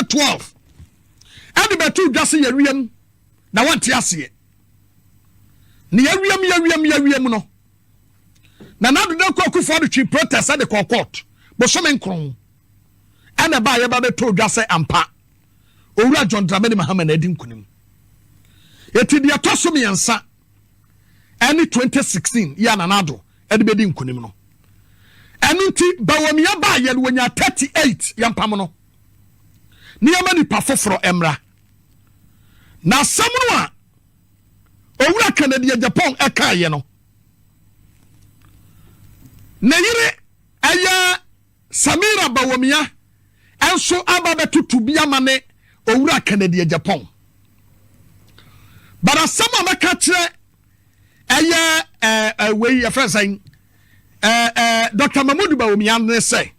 2012 and betu dwase yawiem na wante ase ne yawiem no na nadu de Akufo Addo twi protest at the court bo so menkron ana ba ye ba betu dwase ampa owura John Dramani Mahama na edi nkunim eti de atoso miensa any 2016 ya na nado edi bedi nkunim no Enunti Bawumia ba ye no nya 38 yampam no niyama ni pafoforo emra na samno a owura Kennedy Agyapong eka ye no na yire aya Samira Bawumia enso aba betutu bia mane owura Kennedy Agyapong bara sama maka kire aya we ya friend Dr. Mahamadu Bawumia ne say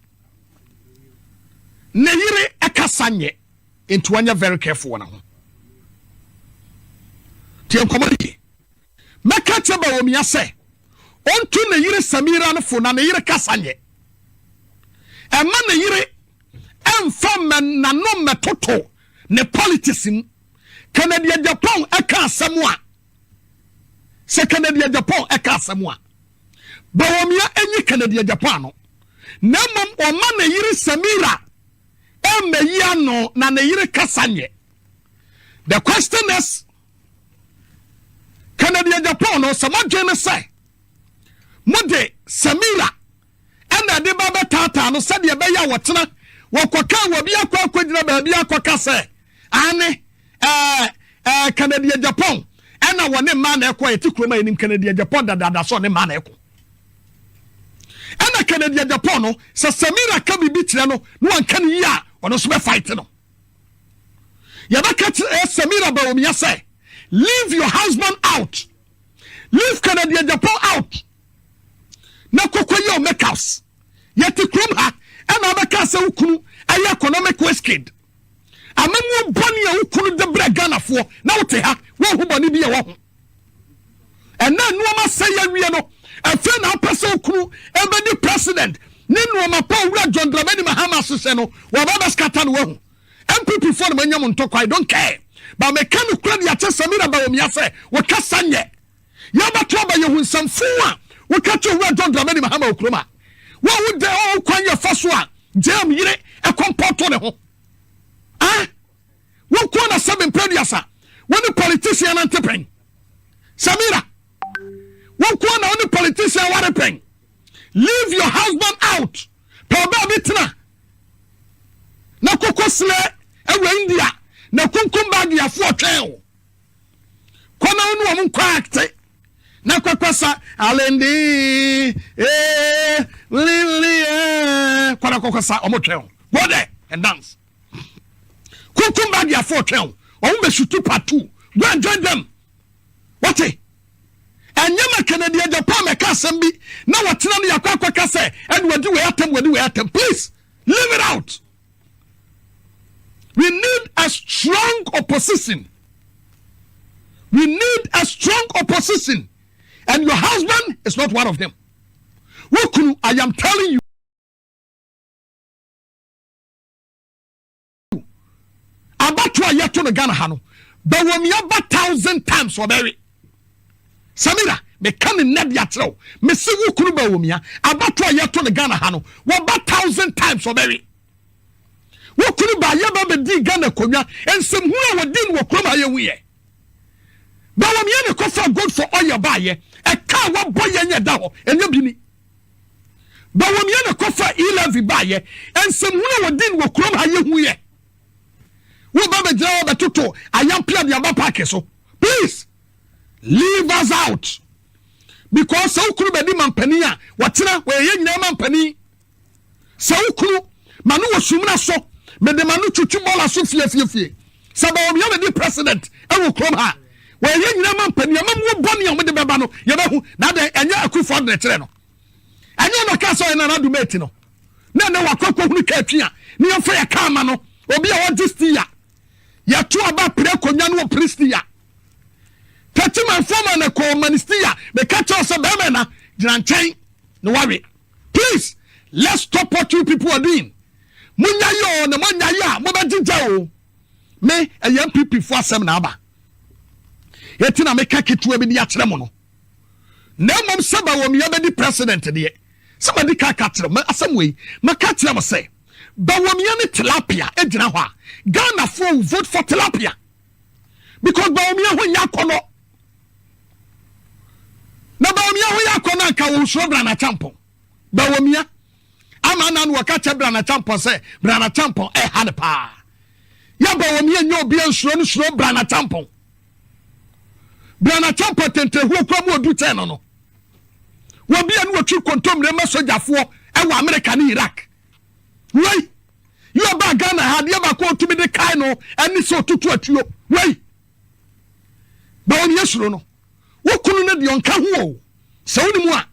ne yire ekasanye into anya very careful na ho tiem komodi maka kire Bawumia say onto ne yire Samira no fo na ne yire kasanye ema ne yire emfa men na no metoto ne politics Kennedy Agyapong eka asemwa se Kennedy Agyapong eka asemwa Bawumia enyi Kennedy Agyapong no na mom o ma na yiri Samira emeyi no na na yiri kasanye. The question is Kennedy Agyapong no samadwene say mode Samira ena de baba tata no sade be ya wotena wokoka wo bia kwa kwagina ba bia akoka say ane Kennedy Agyapong ena wone ma na ekwa etikroma enim Kennedy Agyapong dada so ne ma na ekwa ena Kennedy Agyapong no se Samira ka bibi tire no no anka ne yi a ono so be fight no yabaka Samira Bawumia say leave your husband out, leave Kennedy Agyapong out na kokoye o make house yetikrom ha ena abaka se ukunu ayi economic waste kid amamu boni a ukunu de bragana fo na wote ha wo hu boni bi e wo ho ena nuoma say awie no afi na pese ukunu ebedi president ne nuoma pa wura John Dramani Mahama sese no wo baba scatter no wo MPP for the manyam ntoko I don't care but me kan kura ya Samira Bawumia say wo kasanye ya ba to ba ye hu nsamfu a wo ka to wura John Dramani Mahama okroma wo wo de o kwan ye faso a jam yire e kompoto ne ho wo ko na seven prediasa when politician antepen Samira wo ko na one politician warepen leave your husband out proba bitna na kokosle ewe India na kunkum bag ya fo twen kona onu om kwakte na kokosa alendi kona kokosa omotwen go there and dance kunkum bag ya fo twen om be shutu patu go and join them what Anyama Kennedy Agyapong me kasem bi na watena no yakwa kase and wadi we atem please leave it out. We need a strong opposition. We need a strong opposition and your husband is not one of them. Wokunu, I am telling you about to yeto no Ghana hano Bawumia ba 1,000 times for berry Samira me kan Ned Yatro me se wokunu Bawumia abato ayeto ne Ghana ha no wo ba 1,000 times oberi wokunu ba ye ba be di Ghana konwa ensem hu a wodi no krom aye huye Bawumia ne kofa good for all your baye e ka wo boye nya da ho enye bini Bawumia ne kofa 11 baye ensem hu a wodi no krom aye huye wo ba be jira wo betoto ayampia de aba park so please leave us out because so kuru bedi mampani a watena we ye nyina mampani so kuru manu wasumna so me de manu chuchu bola so fie sabawo me be president e wo krom ha we ye nyina mampani amamu boni a mo de beba no ye ba hu na de enya Akufo Addo kire no enya no ka so na na do mate no na wakoko hunu ka atwa ne ye fa ya ka ma no obi a wo distia ya to aba pre konwa no pristia Tati man former na ko minister me catch us be na granchen no worry please let's stop what you people are doing munya yo na munya ya mo ba jija o me eyam PP fo asem na aba yeti na meka ketua bi ya kire mo no na mom saba wo me yabedi president de somebody ka kire me asem we maka kire mo say Bawumia ni tilapia ejina ho a Ghana for vote for tilapia because Bawumia ho nya kono na Bawumia ho ya kono anka wo so bra na champion Bawumia ama na no ka che bra na champion say bra na champion ha ne pa ya Bawumia nya obi ansuro no suro bra na champion tente ho kwa mu odu 10 no wo bia no twi kontom re masojafo e wa America ni Iraq wey you ba Ghana had you ba ko to be the kind no ani so tutu atuo wey Bawumia suro no wo kunu ne de onka ho o se woni mu a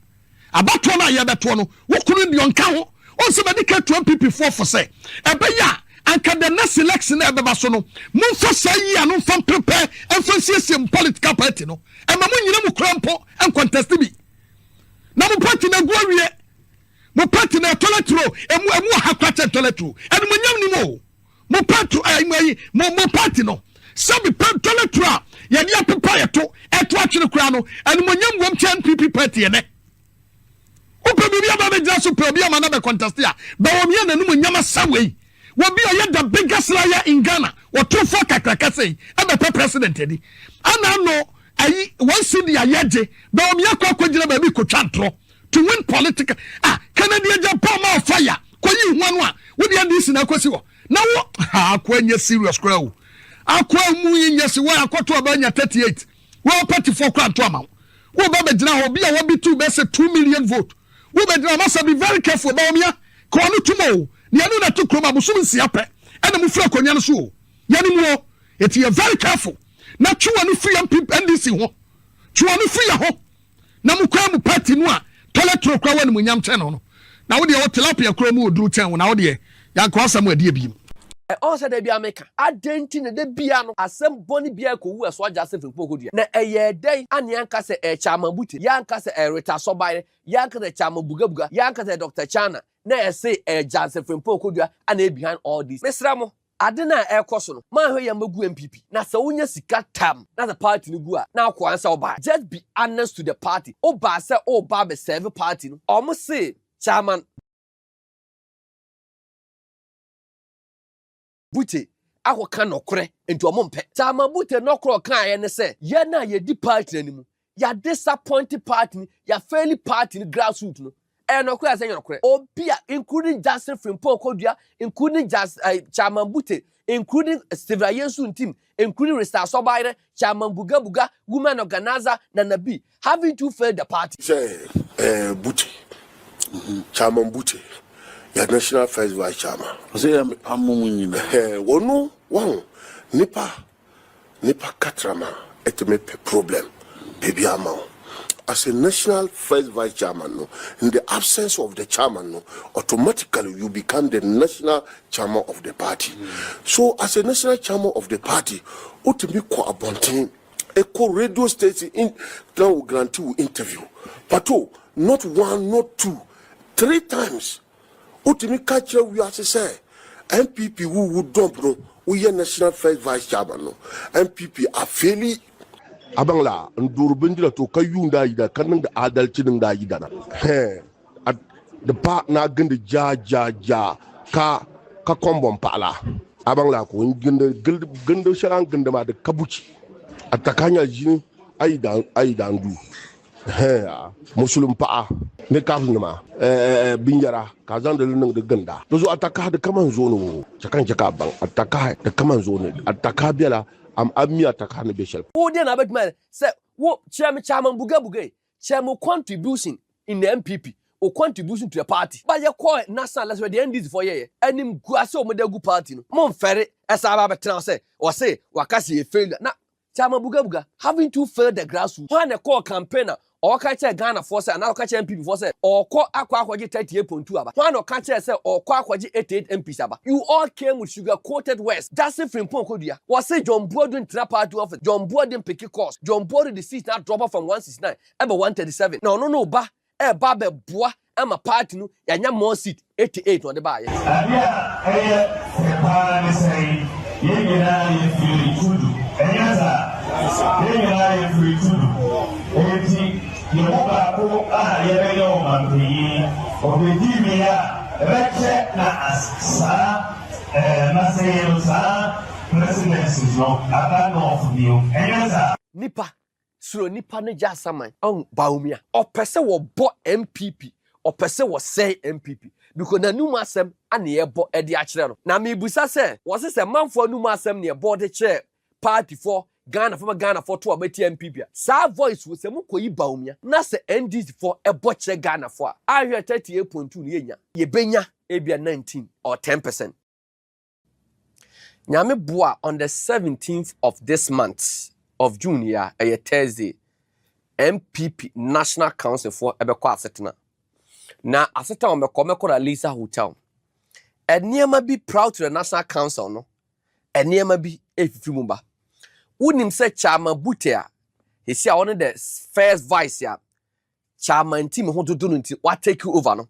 abato na ye beto no wo kunu de onka ho on se be de ka 2 PP for say ebe ya anka the next election e beba so no mun fo say ya no fam prepare en fo siesie political party no e ma mun nyina mu krampo en contest bi na mu party na guawie mo party na toiletro emu hakwate toiletro en mo nyam ni mo mo party mo party no sabi toiletro ya dia pepa yeto eto atwene kura no en mo nyam wom 10 PP party ye ne opa bi aba be jaso pe obi ama na be contest ya Bawumia na no mo nyam asawei wobi oye the biggest liar in Ghana what two for kakaka say e be president edi ana no ayi one city ayaje Bawumia kwakwagina ba bi ko twantro to win political Kennedy Agyapong ma fire koyi huanu a wo de NDC na kwasi wo na wo akwanya serious crowd akwa mu yinyesi wo akoto abanya 38 wo party for kwanto ama wo ba begina ho bi a wo bi 2 million vote wo begina must be very careful Bawumia ko no tumo ni anu na to kroma busum nsia pe ena mu fira konya no so yani mu it you very careful na chuwa no free NDC ho chuwa no free ho na mu kwa mu party no a toiletro kwa wani mu nyam chen no na wo de wo tilapia kro mu oduru chen na wo de ya kwa asam ade ebiem on said bia meka adenti ne de bia no asem boni bia ko wu eso aja se fimpo kodua na eye den ane anka se chama buti ya anka se reta sobaire ya anka se chama bugabuga ya anka se Dr. Chana na say Jansen Frimpo kodua and behind all this mesramo ade na ekoso no man hwe ya magu MPP na se wonya sika tam na the party no gu a na akwa ansa oba just be honest to the party oba se oba be serve party no omo say chairman Bute akoka nokore enti omo mpe chairman Bute nokoro kan ye ne se ye na ye di party animu ya disappointed party ya fairly party grassroots no enokwe asenye nokwe obia including Jansen Frimpo kodua including chairman Bute including Steve Yesu team including Resta Sobaire chairman Buga woman organizer na Nabi having to fail the party say Bute chairman Bute ya national first vice chairman say amumunyi wonu wan nipa katrama etme problem baby amount. As a national first vice chairman, no, in the absence of the chairman, no, automatically you become the national chairman of the party. So, as a national chairman of the party, ultimately, Abontin, a radio station in now grant you interview. But not 1, not 2, 3 times. Ultimately, catch we have to say, MPP who would dump no, we are national first vice chairman, no, MPP are fairly. Abangla ndurbindira to kayunda ida kanin da adalci din da ida na da pa na ganda ja ka kombon pala abangla ko ganda sharan ganda ma da kabuci atakanya jini aidan du musulun pa ne kafin ma binjara kazan da nan da ganda to zo ataka da kaman zo no cakan ban ataka da kaman zo ne ataka biala am amia takane beshel wo de na betman say wo chairman buga chairman contribution in the MPP or contribution to the party but you call national let's the NDC for ye anim guase o modegu party no mon fere esa ba betra say o say wakase e fail na chairman buga having to fail the grassroots when a call campaigner or catch Ghana for say na catch MPP for say or call akwaji 38.2 aba when o catch say or akwaji 88 MPs aba you all came with sugar coated west that's it from Ponkodua was say John Borden trap party office John Borden pick course John Borden the seat now drop from 169 eba 137 no ba be boa ama party no yanya more seat 88 on the buy. Nipa suro nipa ne jasaman on Bawumia o pese wo bo MPP o pese wo say MPP because na numa asem ane ye bo e de akere no na me busa se wo se manfo numa asem ne bo de kire party for Ghana for to abeti MPP sa voice wo se mukoyi Bawumia na se NDC for e bo kire Ghana for ahwe 38.2 ne yenya ye benya ebia 19 or 10%. Nyame boa on the 17th of this month of June here, a Thursday, MPP National Council for Ebekwa Asetena. Na Aseta on the Lisa Hotel. And near be proud to the National Council, no? And near be a Fimumba. Wouldn't say Chama Butea. He see one of the first vice ya. Chama and team who to do what take you over, no?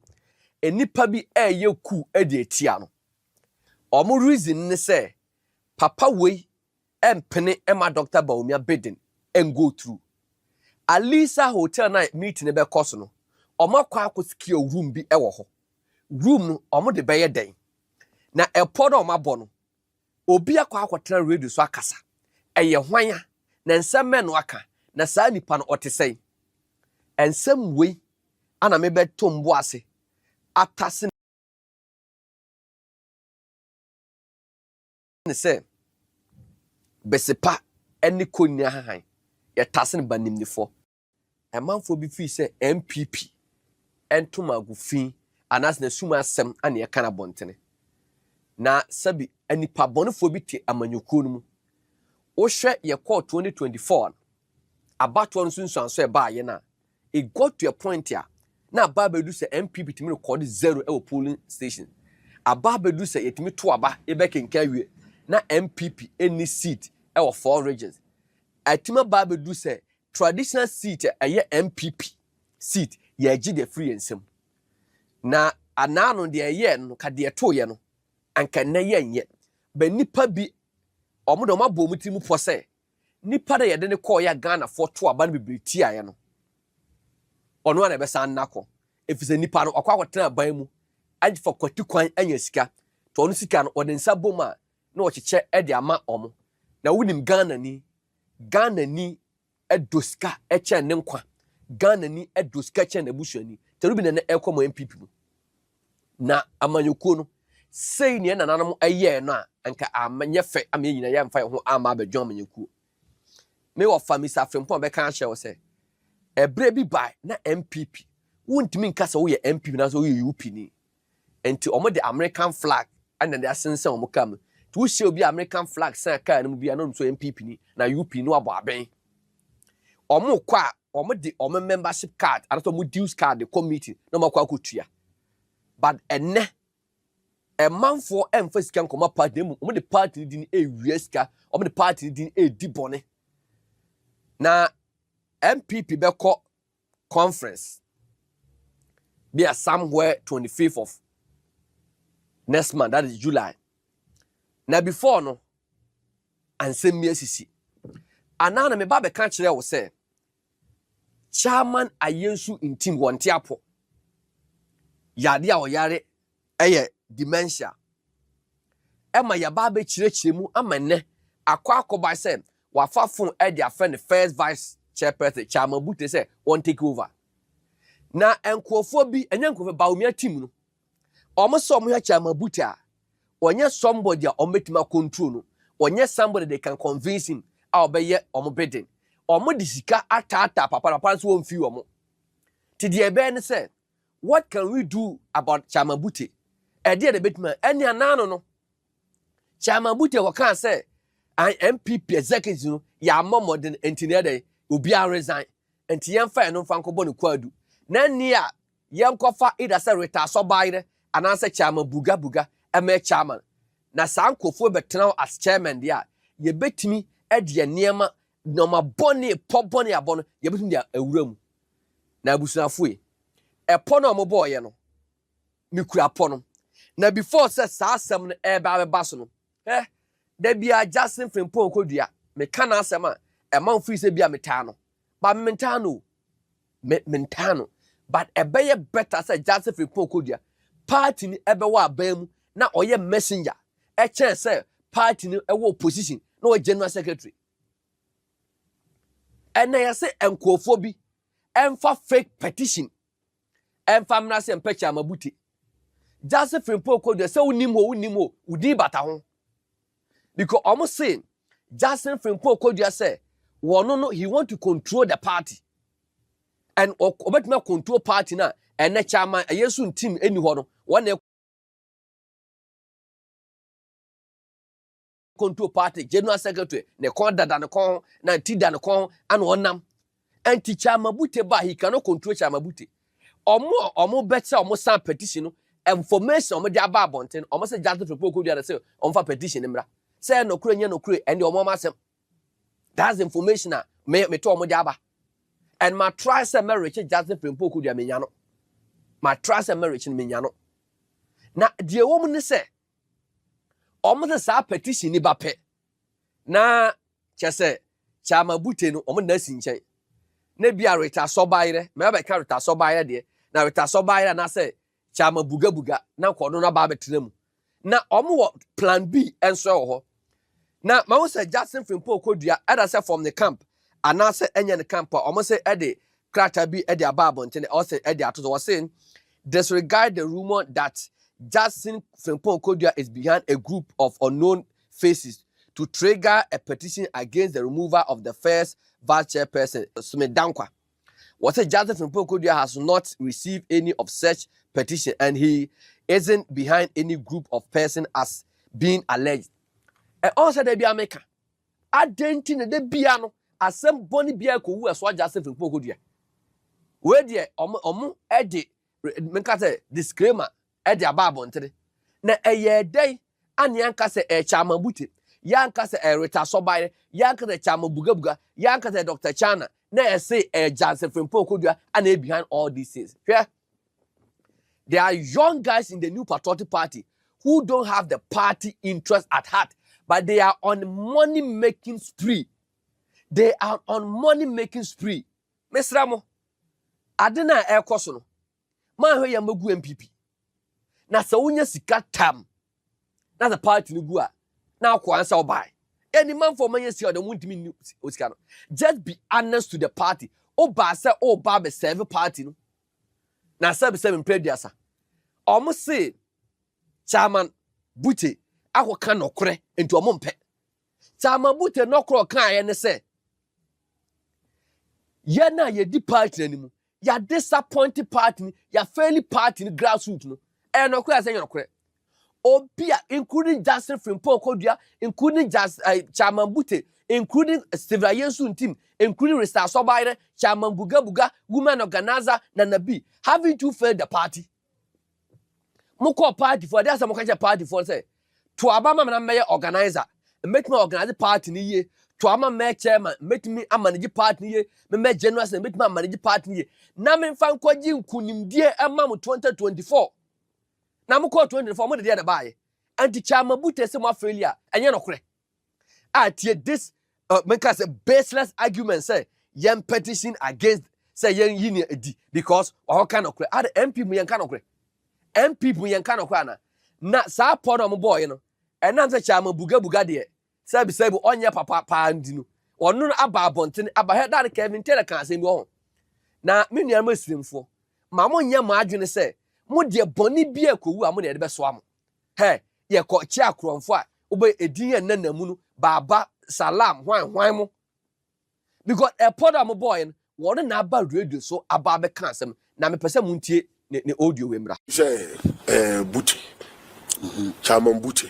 And nipa be a yo ku edi tiano. Or more reason, say, Papa way. Penny Emma Dr. Bawumia bidding and go through. Alisa hotel night meeting ebe kosono. Oma kwa secure room bi ewo ho. Room no omo de beye den. Na epodo oma bono. Obi akwa akwotena radio so akasa. Eye hwanya na nsem me no aka. Na saa nipa no otesei. Ensem we ana me beto mbo ase. Atase ne se besepa eni konya hahan ye tase ne banimnifo emanfo bi fi se MPP entoma agufin anas na suma asem ane ye kana bontene na sabi enipa bonefo bi te amanyuko no mu wo hwe ye call 2024 abato no sunsuanso e ba ye na it got to a point ya na ababedu se MPP timi record 0 e polling station ababedu se yetimi to aba e be kenka wie na MPP any seat our 4 regions. Atima Babedu say traditional seat a MPP seat ye the free and sim. Na anano de ye no ka de to ye no anka na ye nye. Be nipa bi omodo ma bo muti mu po say nipa da ye de ne call ya Ghana for to aba no bibriti aye no. Ono na be san nako. Efise nipa no akwa kwotena ban mu anje for kwati kwan anya sika. To ono sika no ode nsa boma na ocheche e de ama omo. Na wunim Ghana ni edoska eche ne nkwa Ghana ni edoska eche na busuani Tróuble na ekomo MPP mu na amanyoko no sei ne nananam aye no a anka amanye fe amenyina ya mfa ho ama abadwan amanyoko me wo famisa afrempon be kan hye wo se ebre bi bai na MPP wuntimi nka se wo ye MPP na so wo ye UP ni enti omo de American flag and then they asense omo kam to show be American flag san car no bia no so MPP ni na UP no abo aben omo kwa omo de omo membership card and so mo dues card the committee no makwa kotua but enne a man for emphasis can come up party omo de party din e wieska omo de party din e di bone na MPP be call conference be a somewhere 25th of next month, that is July. Now before no, and send me sisi. Anana me babe kan kire wo say chairman ayensu in team wantiapo. Yade a oyare eye dementia. Ema ya babe kire mu amane akwa akoba say wafa fon e dia friend the first vice chairperson chairman Bute say won take over. Na enkofo bi enye enkofo Bawumia team no. Omo so omo ya chairman Bute a onye somebody a ometima control no. Onye somebody they can convince him obeye omo bidding. Omo disika atata papa so won fi omo. Ti de ebe ne say what can we do about chairman Bute? E de betima eni anano no. Chairman Bute wo kan say an MPP executive no ya momo den engineer dey obi a resign. Enti yemfa eno mfa nkobo ne kwadu. Na ni a yenkofa ida say reta so bayre ananse chairman buga eme chairman. Na sankofo betena as chairman dia ye betimi e de niema no ma bone pobone abono ye betimi dia awura mu. Na abusunafo e pono mo boy no me kura pono na before say sa asem no e ba so no da bia Justin Frimpong Kodua me kana asem a e man free say bia meta no ba me meta no menta no but e be better say Justin Frimpong Kodua party ni ebe wa abam na oye messenger e chen say party ni e wo opposition na o general secretary and na say enkofo bi emfa fake petition emfa mna say empecha mabuti Justin Frimpong Kodua say unimo udi bata ho because almost saying Justin Frimpong Kodua say no he want to control the party and obetima control party na ene chairman yesu team eni ho no one control party general secretary ne kon dada ne kon na tida ne kon an onam anti chairman bute ba he cannot control chairman bute omo better omo san petition no information omo dia ba abonten omo say Justin Frimpong Kodua say omfa petition mra say no kure nya no kure and omo masem that's information me to omo dia ba and my try say marriage Justin Frimpong Kodua me nya no my try say marriage me nya no na die wo mu ne say omo the sa petition ni ba pe na chese chama bute no omo na si nchen na bia reta so bayre me ba ka reta so bayre de na reta so bayre na say chama buga na kodo na ba betre mu na omo plan B enso ho na ma wo say Justin Frimpong Kodua ada say from the camp and now say enya the camp omo say e de krata bi e de ababonte ne o say e de atozo was saying disregard the rumor that Justin Frimpong Kodua is behind a group of unknown faces to trigger a petition against the removal of the first vice chairperson, Sumedankwa. What said Justin Frimpong Kodua has not received any of such petition and he isn't behind any group of person as being alleged. And also they be America. I didn't think they be ano as some bonny beer who was Justin Frimpong Kodua. Where the edi menkase disclaimer edi ababontere na eye day an yanka se chama buti yanka se reta sobaire yanka se chama buga yanka se Dr. Chana na say Justin Frimpong Kodua and behind all these things. Yeah? There are young guys in the New Patriotic Party who don't have the party interest at heart, but they are on money making spree. They are on money making spree. Miss Ramo, adena koso no man hwe ya magu MPP na sa wonya sika tam na the party no gu a na akwa ansa obai any man for man yesi o de wontimi osika no just be honest to the party oba say oba be serve party no na serve preduasa omo say chairman Bute akoka nokore enti omo mpe chairman Bute nokoro kan ye ne say ye na ye di party animu ya disappointed party ya fairly party ni grassroots no e no kura say no kure obia including Justin Frimpong Kodua including chairman Bute including Steve Yesu team including Resta Sobaire chairman buga women organizer na nabi having to fail the party moko party for that's a mokaje party for say to abama na meye organizer make me organize party ni ye to ama me chairman make me manage party ni ye me general say make me manage party ni ye na me fa nkwaji nkunimdie ema mu 2024 na moko 2024 mo de dey baaye anti chairman Bute say mo failure enye no kore atie this make us a baseless argument say yen petition against say yen yini edi because all kind of kore are MP mu yen kind of kore MP mu yen kind of kore na sa podo mo boy no enam say chairman buga de sabi onye papa pa ndi no onu aba abonten aba he da Kevin Taylor kan asem bi ho na me nua ma sirimfo ma mo nya ma adwene se mo de boni bi akowu a mo de be so am he ye ko chi akromfo a obe edin ye nanamu no baba salam hwan mo because a podo mo boy no wona na aba radio so aba be kan asem na me pese mo ntie ne audio we mra say Bute chairman Bute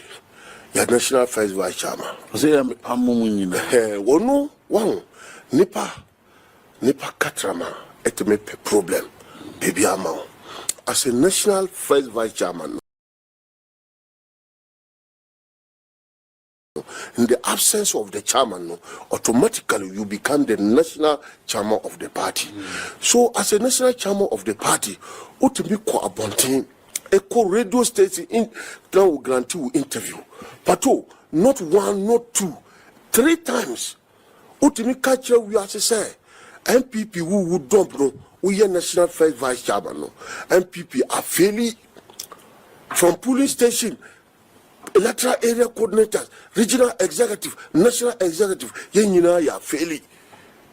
ya national first vice chairman say amumunyi wonu wan nipa katrama etme problem baby ama as a national first vice chairman in the absence of the chairman, no, automatically you become the national chairman of the party. So as a national chairman of the party, utimi ko abonten eco radio station in now grant you interview. But not one, not two, 3 times. Utimi catch we are say MPP who would dump no, we are national first vice chairman no. MPP are failing from polling station, electoral area coordinators, regional executive, national executive, yenina ya failing.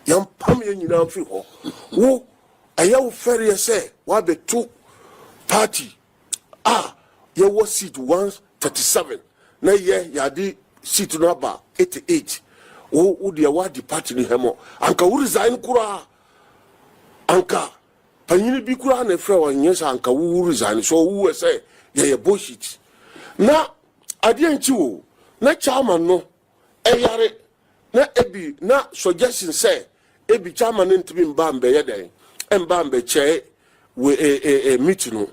Yam pam yenina fi ho. Wo ayaw ferry say wa be 2 party. Ye was seat 137. Na ye yadi seat number 88. O dia wa di party ni hemo. Anka wo resign kura. Anka panyini bi kura na frɛ wa nyesa anka wo resign so wo say ye bullshit. Na ade anchi wo na chairman no eyare na ebi na suggestion say ebi chairman ntimi mbambe ye den mbambe che we meeting no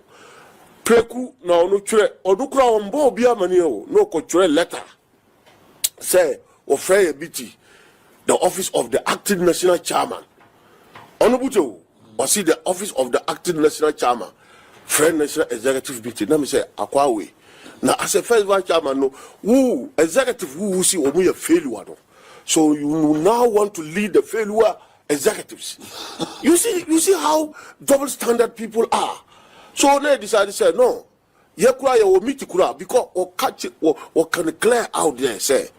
Kweku na onu twerɛ odukura ombo obi amani o no ko twerɛ letter say ofrɛ biti the office of the acting national chairman onu buto o see the office of the acting national chairman friend national executive meeting na me say akwawe na as a first vice chairman no who executive who see omu ya failure no so you now want to lead the failure executives. you see how double standard people are. So they decided to say no. Ye kura ye meet kura because or catch or can clear out there say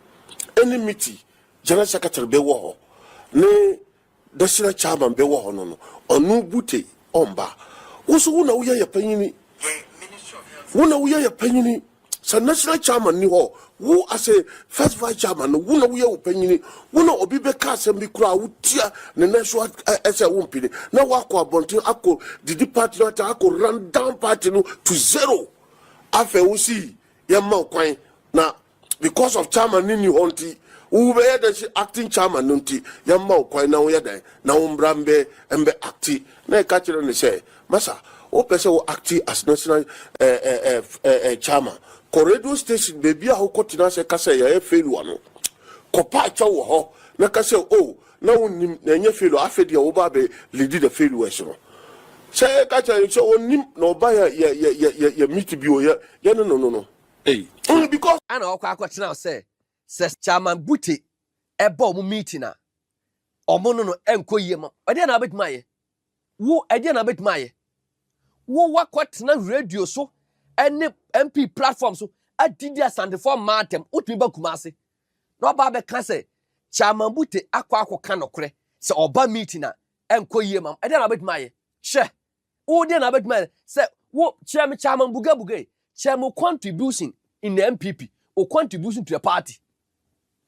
any meeting general secretary be wo ne national chairman be wo no onu bute omba woso wona wo ye panyini wona wo ye panyini sa national chairman ni ho wo as a first vice chairman wona wo ye panyini wona obi be ka asem bi kura wo tia ne national ese wo mpini na wa ko abontin akọ the party not akọ run down party no to 0 afa wo si ye ma kwan na because of chairman ni honti wo be the acting chairman nti ye ma kwan na wo ye dan na wo mbrambe embe acti na e ka kire ne say masa o pese wo acti as national chairman ko radio station baby a ho kotina se ka say ye failure no ko pa cha wo ho na ka say oh na wonim na nye failure afedi wo ba be lead the failure so say ka cha so wonim na oba ya meet bi o ya no hey because ana akwa say chairman buti eba mu meeting na omo no enko yema ade na abetuma ye wo ade na abetuma ye wo wakotena radio so ene MP platform so adidi Asante for matem utumi ba kumase na oba be ka say chairman buti akwa ka nokre se oba meeting na enko yema ade na abetuma ye hwe wo de na abetuma ye se wo chairman buga chairman contribution in the MPP or contribution to the party.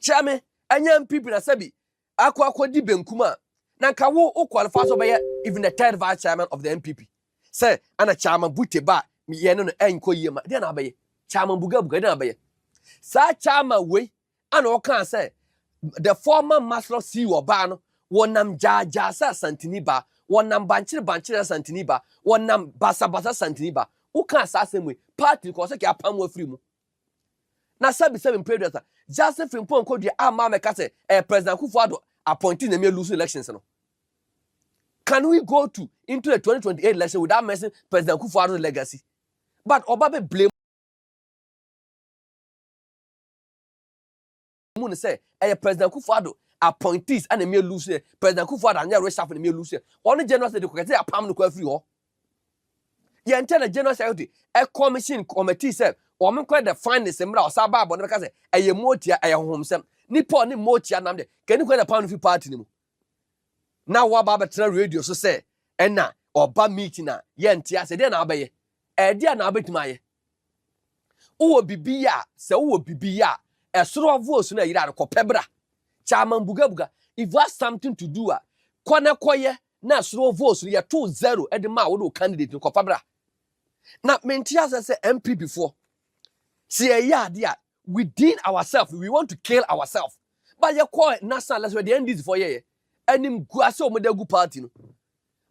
Chairman, any MPP na sabi akwa di benkuma na nka wo qualify so be even the third vice chairman of the MPP. Say ana chairman buti ba me ye no enko yema de na abaye chairman buga de na abaye sa chairman we ana o kan say the former master CEO ba no wonam jaja sa santini ba wonam banchire santini ba wonam basa santini ba o kan sa asem party ko so ke apam afiri mu na sabi president Joseph Mpon Kodua ama meka say President Akufo Addo appointing na me lose elections no. Can we go into the 2028 election without mentioning President Akufo Addo's legacy? But Obabe blame Moon say President Akufo Addo appointees and me lose President Akufo Addo anya reshuffle na me lose. Only general say the say apam no kwa free ho. Ye enter general secretary commission committee say o men kwa the finance Samira o sa ba bo ne ka say eye motia eye honhomsem nipa ne motia nam de kani kwa the pound fi party ni mu na wa ba betra radio so say ena oba meeting na ye ntia say de na abaye e de na abetima ye wo bibia se wo bibia esoro voice na yira ko pebra chairman buga if you have something to do kwana koye na esoro voice ye 2-0 e de ma wo do candidate ko pebra na mentia say MP before see a within ourselves we want to kill ourselves but you call national let's the NDC for ye enim guase o modegu party no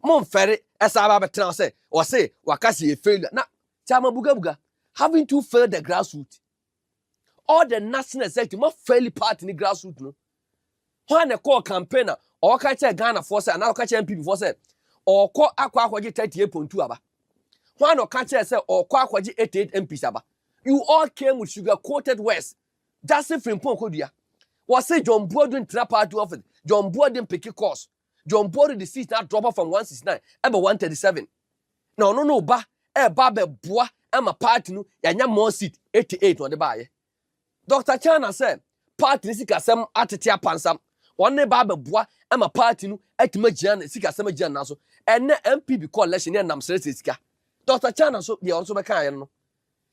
mon fere esaba betra say or say wakasi e failure na chama buga haven't you failed the grassroots all the national executive mo fairly party ni grassroots no when they call campaigner or catch a Ghana force and now catch MPP force or call akwaji 38.2 aba when or catch say or kwaji 88 MPs aba you all came with sugar coated words just from Ponkodia was say John Borden trap party office John Borden pick course John Borden the seat now drop off from 169 ever 137 no ba be boa am a party no yanya more seat 88 on the buy Dr. Chana said party ni sika sem atetia pansam one ba be boa am a party no etima gian sika sem gian na so ene MPP coalition nam sere sika Dr. Chana so dey also be kan no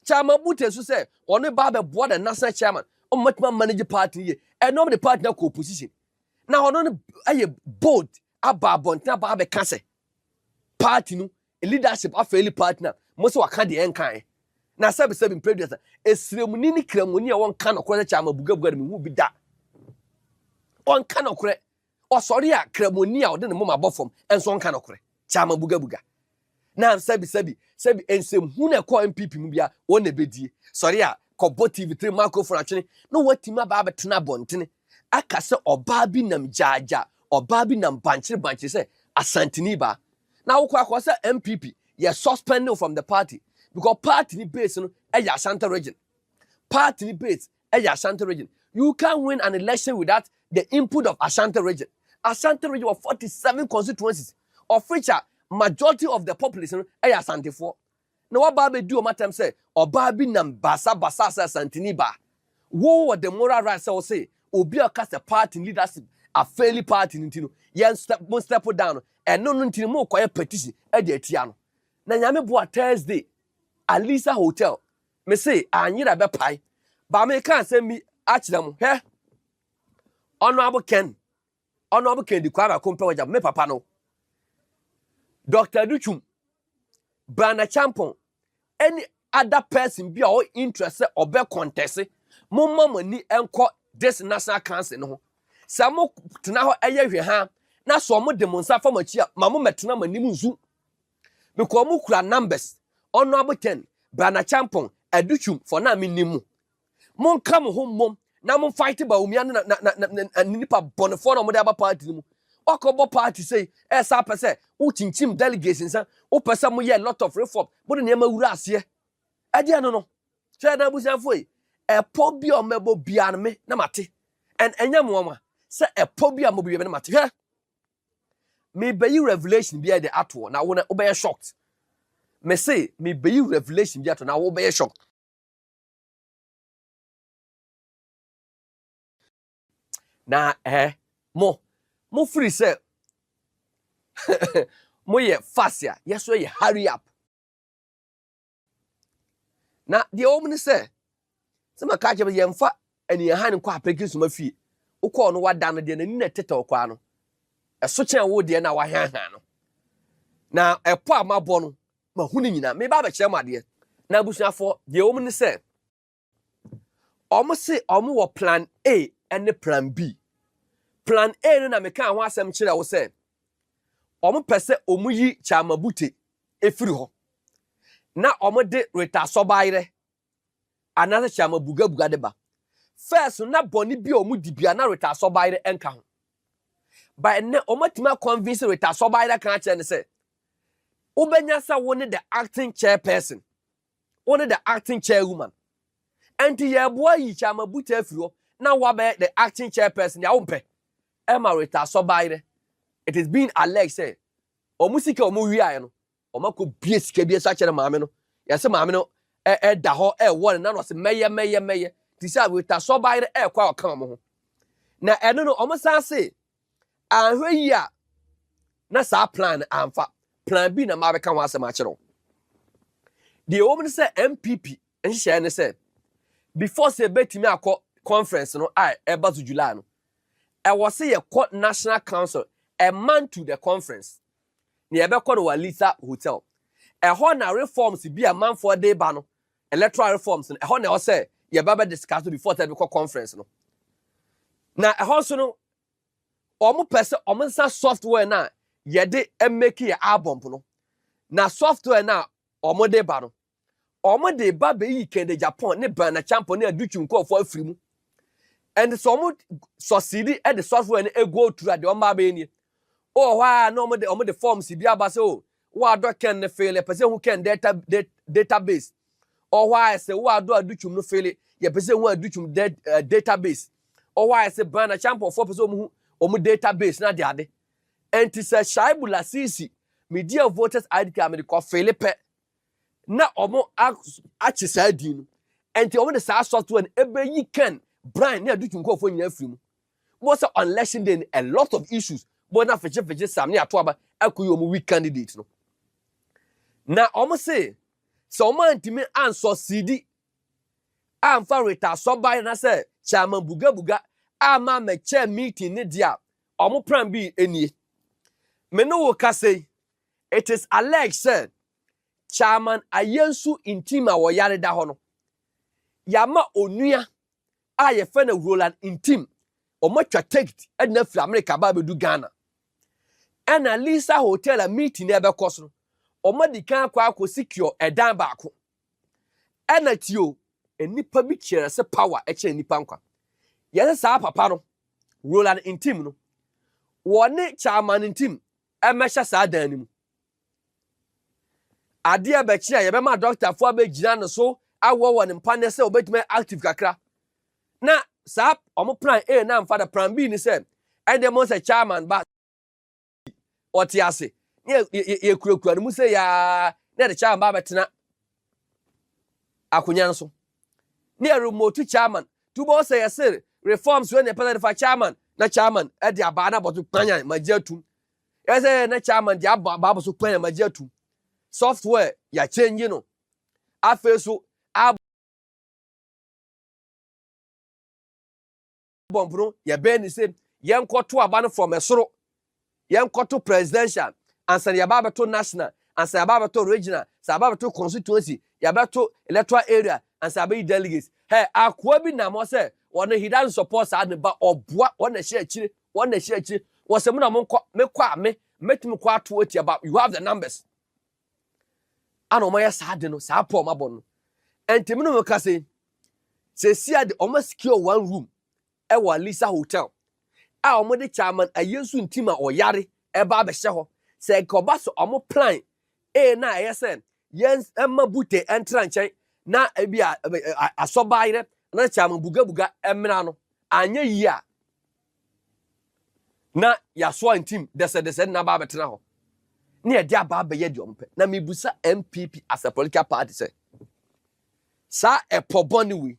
Chama Bute so say one ba be boa the national chairman o matima manage party ye and no the party na co-opposition na ono aye bold ababonta ba be kan say party no leadership afeli partner most waka de enkan na sabi previous esremuni ni kramuni a won kan okore chama bugabuga me hu bi da on kan okore o sori a kramuni a ode ne mama bofom enso on kan okore chama bugabuga na sabi ensem hu na ko MPP mu bia won na bedie sori a kobo TV3 Marco for atwene no watima ba betena bontene aka se oba bi nam jaja oba bi nam banchire se asantini ba na wokwa say MPP you suspended from the party because party ni base no Asante region. Party ni base Asante region. You can't win an election without the input of Asante region. Asante region of 47 constituencies, of which a majority of the population Asante for. Now what Babe do matter say or Babi nam basa Santini ba. What the moral rights say obi cast a party leadership a fairly party nintino. Yen step down and no ntino mo quiet petition e de tiano. Na nyame bo Thursday Alisa Hotel me say anyira be pai ba me kan say mi akirem he honorable Ken di Kwabena Agyapong me papa no Dr. Duchum Kwabena Agyapong any other person be or interested or be contest mo mama ni enko this national council no samo tena ho eye hwe ha na so mo demonstrate for machi ma mo metena manim nzu because mo kura numbers honorable Ken Kwabena Agyapong Aduchum for na minimu mon kam ho mom na mon fight Bawumia na nipa bonfo na mo de ba party mu okobo party say esa pese wo chinchim delegations wo pese mo ye lot of reform bo de ma wura ase ade no che na busanfo e po bi o mebo bia me na mate and enya mo ma say po bi mo bia me na mate he me be revelation bia de ato na wo be shocked me say me be revelation bia to na wo be shocked na mo free say mo ye fasia yes we hurry up na the omni say sama ka je ye mfa ani han kwa apeki suma fie ukọ no wada no de na ni na tete okwa no eso chen wo de na wa han no na epo amabo no ma hu ni nyina me ba ba kire made na abusuafo the omni say omo wo plan A and plan B. Plan A no na me kan ho asem kire wo say omo pese omu yi chamabute efiri ho na omo de reta sobaire another chamabuga de ba first na boni bi omu di bia na reta sobaire enka ho by ne omo tima convince reta sobaire kan kire ne say ubenya sa woni the acting chairperson woni the acting chairwoman enti ye boa yi chamabute efiri ho na wa be the acting chairperson ya wompe emarita sobaire it is being alleged say omusika omuwia no omako bie sika bie sa kire maame no yase maame no da ho won na no se meye ti sa we ta sobaire kwa okan mo ho na eno no omusa se anhwe yi a na sa plan amfa plan B na ma be kan wa asema kire the woman say MPP enhye ne say before say betimi akọ conference no eba to July no I was say a court national council a man to the conference near Beko Walisa Hotel. A honor reforms be a man for a day bano, electoral reforms, and a honor say, ye baba discussed before the conference. No. Now, a house no almost person almost software now, ye de make your album. No. Now, software now, or more day bano. omo de ba be yi Kennedy Agyapong ne Bawumia Campaign ne adutu nkofo afiri mu and so omo succeed at the software ne go through the omo ba ni oh why no omo the forms bi aba say oh wa do Ken ne fail e person who can database or why say wa do adutum no fail ye person who adutum database or why say Bawumia Campaign for person omo database na de ade enti say shaibula sisi media voters ID card me ko fail pe na omo achi sa di no enti omo de sa software ebe yi Ken brand na adutum ko fo nyina afiri mu mo say on election day a lot of issues but na feche Sammy Ato aba akuyi omo weak candidate no na omo say so omo antimi anso CD amfa reta so buy na say chairman buga ama me chair meeting ne dia omo plan bi enie me no wo ka say it is alleged said chairman ayensu intima wo yare da ho no yama onua a ye fe na Roland intim omo twa ticket na fi America ba bedu Ghana ena Lisa hotel a meeting e be koso omo di kan kwa secure edan baako ena tio enipa bi kire se power e kire nipa nkwa ye sa papa no Roland intim no woni chairman intim e mesha sa dan ni mu ade e be kire ye be ma doctor fo abegina no so awo won mpa ne se obetime active kakra na sa omo plan A na mfa da plan B ni se e dem say chairman ba otiase ye kurakura no mu se ya na de chairman ba betena akunya nso ne remote chairman tu bo say yes reforms when the president for chairman na chairman e de aba na botu kwanya magiatum yes na chairman de aba ba so kwanya magiatum software ya change no afeso bombro ya be ni se yen koto aba no from esoro yen koto presidential ansa ya ba beto national ansa ya ba beto regional sa ba beto constituency ya beto electoral area ansa ba delegates hey akwa bi na mo se wona he doesn't support sa ne ba oboa wona share chire wo se mu na mo me kwa me metimi kwa to ati about you have the numbers ano mo ya sa de no sa po ma bon no entimi no ka se sia de o ma secure one room e wa Lisa hotel a omo de chairman ayensu ntima oyare e ba be hye ho se ko so omo plan e na yesen yen emabute entra nchen na ebia asobaire na chairman buga emra no anya yi a na ya so ntim dese na ba betena ho na ye dia ba be ye di ompe na mebusa MPP as a political party say sa epoboni we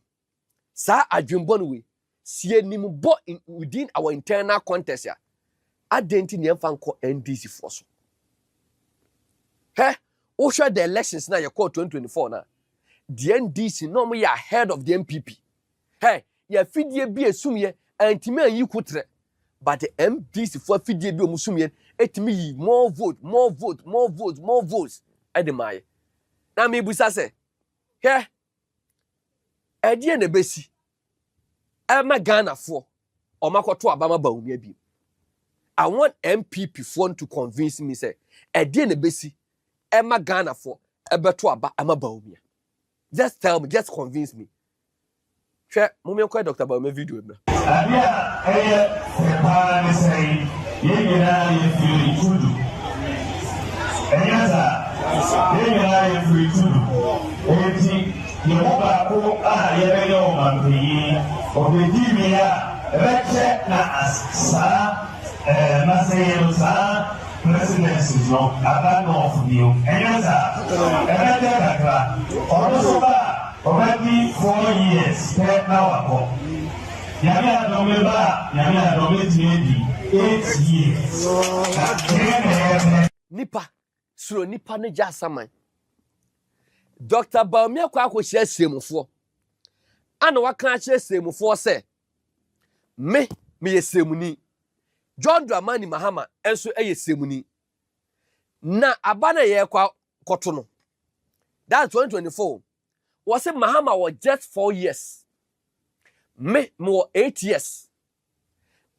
sa adwemboni we sie nimbo within our internal contest ya adenti ne mfa nko NDC forso he o share the elections na ye call 2024 na the NDC no mo ya ahead of the MPP he ya fidie bi esumye antimi ayi kutre but the MDC for fidie bi omusumye etimi yi more votes edemaye na me busa se he edie na besi Emma Ghana for or Makoto Abama Bawumia bi. I want MPP phone to convince me say a DNA basi Emma Ghana for Ebeto Abama Bawumia. Just tell me, just convince me. Share Mummy Dr. Bawumia video. You ko Aremeyaw Anas obedimia reche na asa maseyosa presidency no abano of you enyaza ebete kakra onosoba already 4 years na wako yami adome tiedi 8 years nipa suro nipa ne jasaman Dr. Bawumia Kwaku Kyeremanteng ana waka Kyeremanteng se me ye semuni John Dramani Mahama enso eye semuni na abana ye kwa koto no that's 2024 was Mahama was just 4 years me more 8 years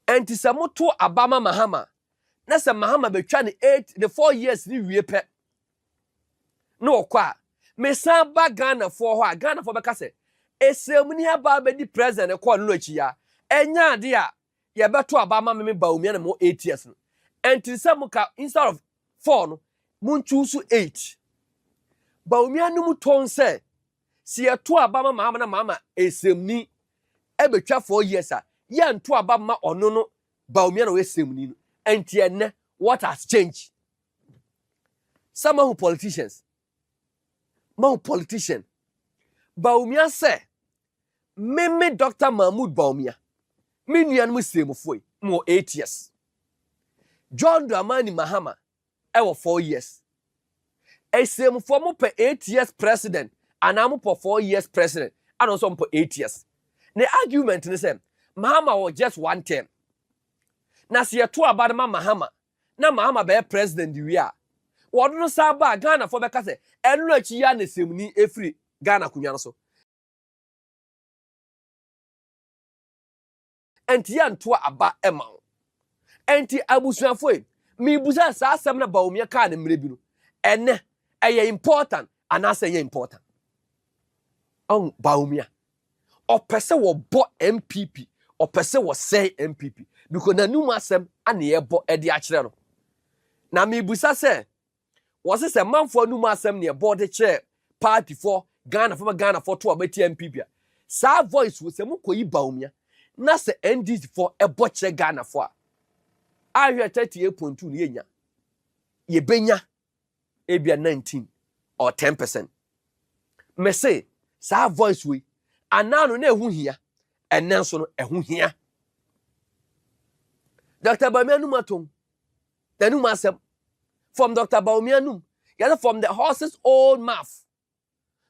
enti se moto abama Mahama na se Mahama betwa ne 4 years ni wie pe no kwa me san ba Ghana for ho Ghana for beka se esemni aba be di president e call no achi ya enya ade a ye beto aba ma me Bawumia na mo 8 years no enti se muka instead of 4 no mun choose 8 Bawumia no mu ton se si ye to aba ma na mama esemni e betwa 4 years a ye nto aba ma ono no Bawumia no esemni no enti enne what has changed some who politician Bawumia say me Dr. Mahamadu Bawumia me nuan mu semfo mo 8 years John Dramani Mahama ewo 4 years esemfo mo per 8 years president and am for 4 years president and also for 8 years the argument is say Mahama was just one term na se to abadama Mahama na Mahama be president wi a wodo sa ba Ghana for beka se enu achi ya na semni efri Ghana kunwa no so enti ya nto aba ema enti abusuafo mi busa sa asem na Bawumia ka na mre bi no ene eye important anase ye important on Bawumia opese wo bo MPP opese wo say MPP because na num asem ane ye bo e de a kire no na mi busa se was se manfo num asem ne ye bo de kire party for Ghana to abeti MPP sa voice wo se mukoyi Bawumia na se NDC for e bo kire Ghana for a hwe 38.2 ne yenya ye benya ebia 19 or 10%. Me say sa voice we anano na ehu hia enenso no ehu hia Dr. Bawumia num atom the num asem from Dr. Bawumia num ya from the horse's old mouth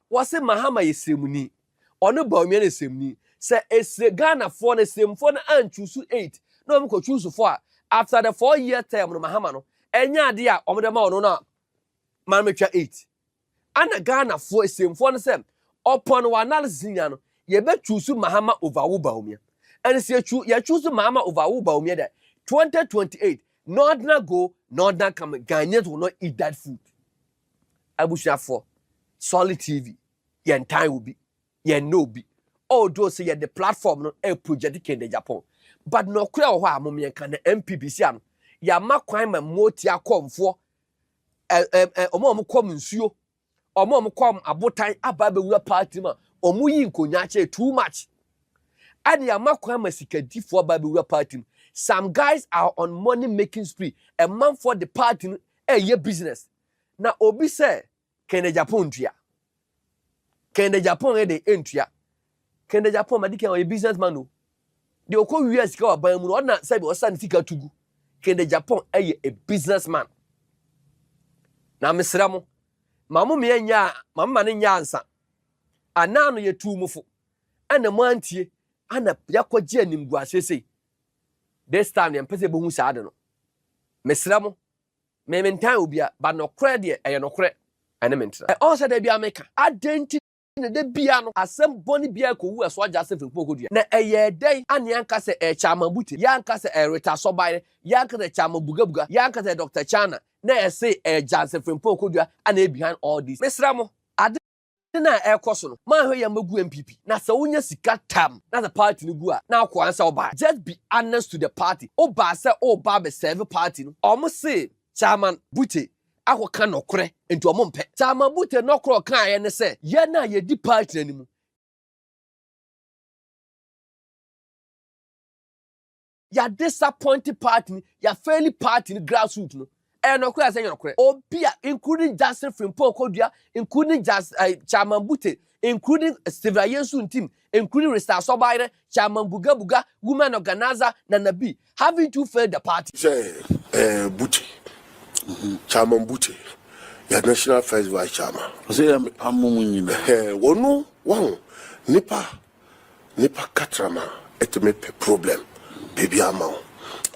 was say Mahama yesemuni ono Bawumia na yesemuni say ese Ghana for na semfo na an choose 8 no me ko choose 4 after the 4-year term no Mahama no enya ade a omde ma ono na man metwa 8 ana Ghana for semfo no say upon one analysis no ye be choose Mahama over Bawumia and say you choose Mahama over Bawumia that 2028 Northern go Northern come Ghanaians will not eat that food abusha for solid TV ye time will be ye no be although say ye the platform no e project Kennedy Agyapong but no kura ho amomye kan MPPC ano ya makwan ma moti akomfo omo kom nsuo omo kom abotan aba bewura party ma omo yi nkonya che too much ade ya makwan ma sikadifo aba bewura party. Some guys are on money making spree a man for the party ye business na obi say Kennedy Agyapong ntua Kennedy Agyapong e de entua Kennedy Agyapong madike o businessman o de okọ wi asika wa ban mu no na say be osan sika tugu Kennedy Agyapong e a businessman na mesra mo mamu me nya mamma ne nya ansa anano ye tuumufo ana mo antie ana yakọje animgu asese this time yem pese bohu saade no mesra mo me mentan obia ba no kre de eye no kre ene mentra e on said e bia meka adenti ne de bia no asem boni bia ko wu eso aja se fenpo kodua na eye dai ane anka se e chama bute ya anka se e reta so baire ya anka se chama bugabuga ya anka se Dr. Chana na e se e janse fenpo kodua ana behind all this mesra mo na ekoso no man hwe ya magu MPP na se wonya sika tam na the party no gu a na akwa ansa oba just be honest to the party oba se oba be serve party no omo se chairman bute akoka nokore enti omo mpe chairman bute nokoro kan ye ne se ye na ye di party animu ya disappointed party ya fairly party grassroots no nokura say nokure obia including Justin Frimpo Kodua including just Chairman Bute including Steve Yesu team including Resta Sobaire Chairman Buga woman organizer na Nabi having to fail the party say Bute Chairman Bute ya national first vice chairman say amumunyi wonu wan nipa katrama et me problem baby amount.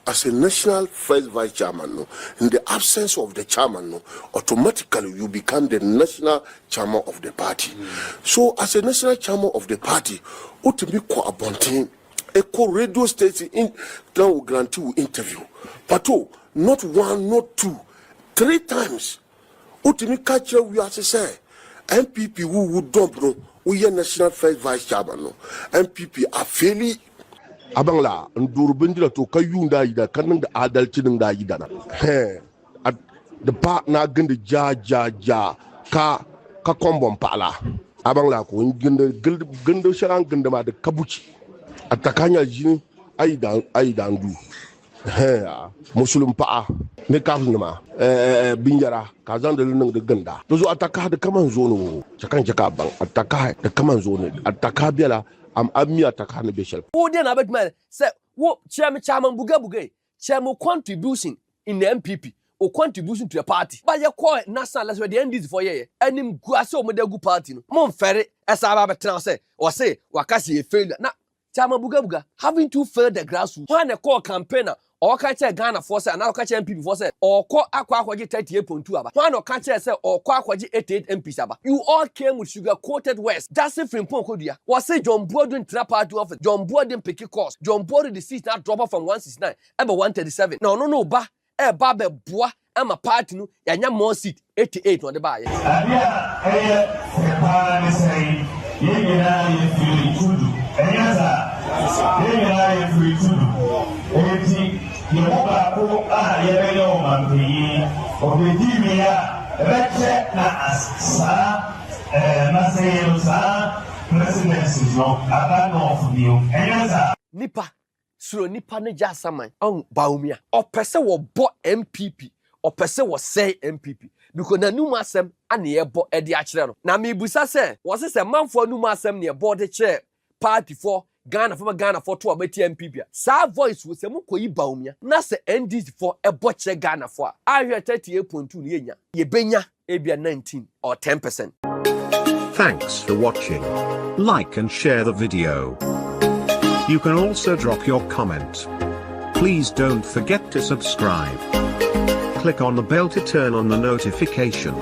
As a national first vice chairman, no, in the absence of the chairman, no, automatically you become the national chairman of the party. So, as a national chairman of the party, ultimately, a radio station in will grant you interview. But not one, not two, 3 times. Ultimately, catch we have to say, MPP who would dump no, we are national first vice chairman no. MPP are fairly abangla ndurbindila to kayunda ida kanang da adalci ning da ida na at the part na ganda ja ka kombon pala abangla ko ganda sharan ganda ma da kabuci atakanya jini aidan du musulun pa'a ne kafin ma binjara ka zan da lunan da ganda to zo ataka da kaman zo no cakan jaka ban ataka da kaman zo ne ataka biala am amia ataka ne beshel wo de na betman say wo chairman buga chairman contribution in the MPP or contribution to the party but you call national let's the NDC for ye enim guase o modegu party no mon fere esa ba betra say or say wakasi e failure na chairman buga having to fail the grassroots when a call campaigner or catch a Ghana for say now catch MPP for say or call akwaji 38.2 aba when or catch say or akwaji 88 MPs aba you all came with sugar coated west that's it from Ponkodia was say John Borden trap party office John Borden pick course John Borden the seat now drop off from 169 aba 137 no ba ba be boa ama party no yanya more seat 88 on the buy abia pa ni say yeyina ye feel tudu enyaza yeyina ye feel tudu eti ye moba ko Aremeyaw Anas obedimia reche na asa na say sa president no abano of you enyaza nipa suro nipa ne ja saman on Bawumia opese wo bo MPP opese wo say MPP because na numu asem ane ye bo e de akere no na me busa se wo se manfo numu asem ne ye bo de che party for Ghana for to abeti MPP sa voice wo se mukoyi Bawumia na se NDC for e bo che Ghana for ahwe 38.2 ne yenya ye benya e bia 19 or 10%. Thanks for watching. Like and share the video. You can also drop your comment. Please don't forget to subscribe. Click on the bell to turn on the notification.